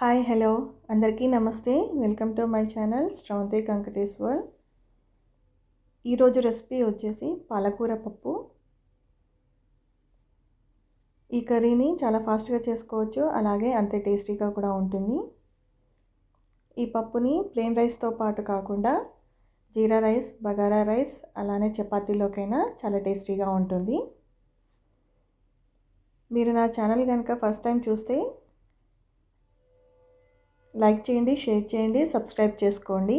Hi hello అందరికీ నమస్తే. Welcome to my channel Sravanthi Venkateshwar. ఈరోజు రెసిపీ వచ్చేసి పాలకూర పప్పు. ఈ కర్రీని చాలా ఫాస్ట్గా చేసుకోవచ్చు, అలాగే అంతే టేస్టీగా కూడా ఉంటుంది. ఈ పప్పుని ప్లెయిన్ రైస్తో పాటు కాకుండా జీరా రైస్, బగారా రైస్, అలానే చపాతీలోకైనా చాలా టేస్టీగా ఉంటుంది. మీరు నా ఛానల్ కనుక ఫస్ట్ టైం చూస్తే లైక్ చేయండి, షేర్ చేయండి, సబ్స్క్రైబ్ చేసుకోండి.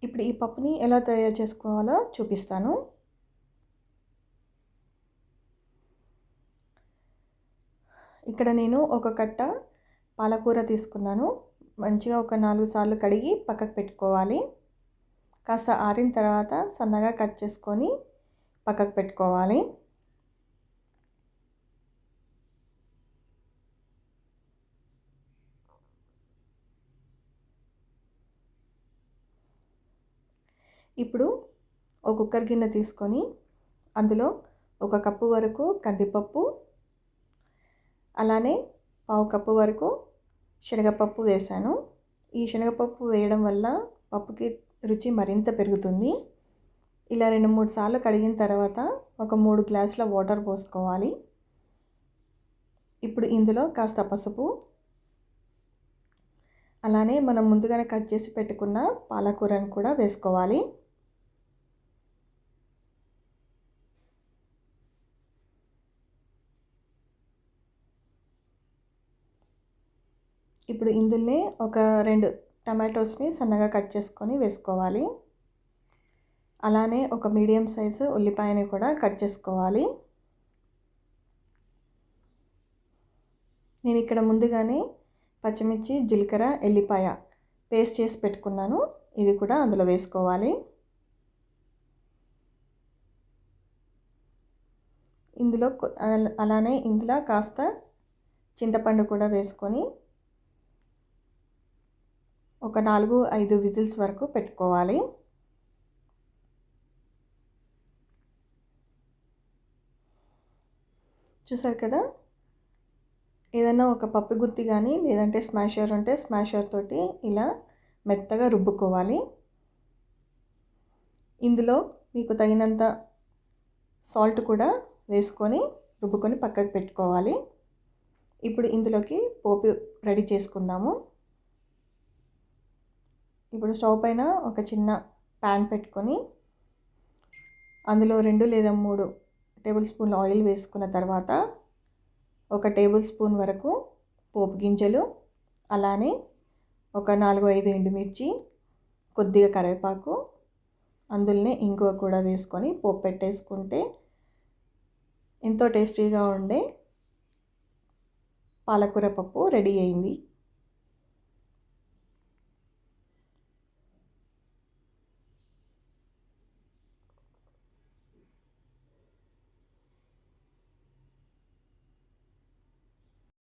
ఇప్పుడు ఈ పప్పుని ఎలా తయారు చేసుకోవాలో చూపిస్తాను. ఇక్కడ నేను ఒక కట్ట పాలకూర తీసుకున్నాను. మంచిగా ఒక 4 సార్లు కడిగి పక్కకు పెట్టుకోవాలి. కాస్త ఆరిన తర్వాత సన్నగా కట్ చేసుకొని పక్కకు పెట్టుకోవాలి. ఇప్పుడు ఒక కుక్కర్ గిన్నె తీసుకొని అందులో 1 కప్పు వరకు కందిపప్పు, అలానే 1/2 కప్పు వరకు శనగపప్పు వేసాను. ఈ శనగపప్పు వేయడం వల్ల పప్పుకి రుచి మరింత పెరుగుతుంది. ఇలా 2-3 సార్లు కడిగిన తర్వాత ఒక 3 గ్లాసుల వాటర్ పోసుకోవాలి. ఇప్పుడు ఇందులో కాస్త పసుపు, అలానే మనం ముందుగానే కట్ చేసి పెట్టుకున్న పాలకూరను కూడా వేసుకోవాలి. ఇప్పుడు ఇందులోనే ఒక 2 టమాటోస్ని సన్నగా కట్ చేసుకొని వేసుకోవాలి. అలానే ఒక మీడియం సైజు ఉల్లిపాయని కూడా కట్ చేసుకోవాలి. నేను ఇక్కడ ముందుగానే పచ్చిమిర్చి, జీలకర్ర, ఎల్లిపాయ పేస్ట్ చేసి పెట్టుకున్నాను. ఇది కూడా అందులో వేసుకోవాలి. అలానే ఇందులో కాస్త చింతపండు కూడా వేసుకొని ఒక 4-5 విజిల్స్ వరకు పెట్టుకోవాలి. చూసారు కదా, ఏదైనా ఒక పప్పు గుత్తి కానీ లేదంటే స్మాషర్ ఉంటే స్మాషర్ తోటి ఇలా మెత్తగా రుబ్బుకోవాలి. ఇందులో మీకు తగినంత సాల్ట్ కూడా వేసుకొని రుబ్బుకొని పక్కకు పెట్టుకోవాలి. ఇప్పుడు ఇందులోకి పోపు రెడీ చేసుకుందాము. ఇప్పుడు స్టవ్ పైన ఒక చిన్న ప్యాన్ పెట్టుకొని అందులో 2 లేదా 3 టేబుల్ స్పూన్ల ఆయిల్ వేసుకున్న తర్వాత 1 టేబుల్ స్పూన్ వరకు పోపు గింజలు, అలానే ఒక 4-5 ఎండుమిర్చి, కొద్దిగా కరివేపాకు, అందులోనే ఇంగువ కూడా వేసుకొని పోపు పెట్టేసుకుంటే ఎంతో టేస్టీగా ఉండే పాలకూర పప్పు రెడీ అయింది.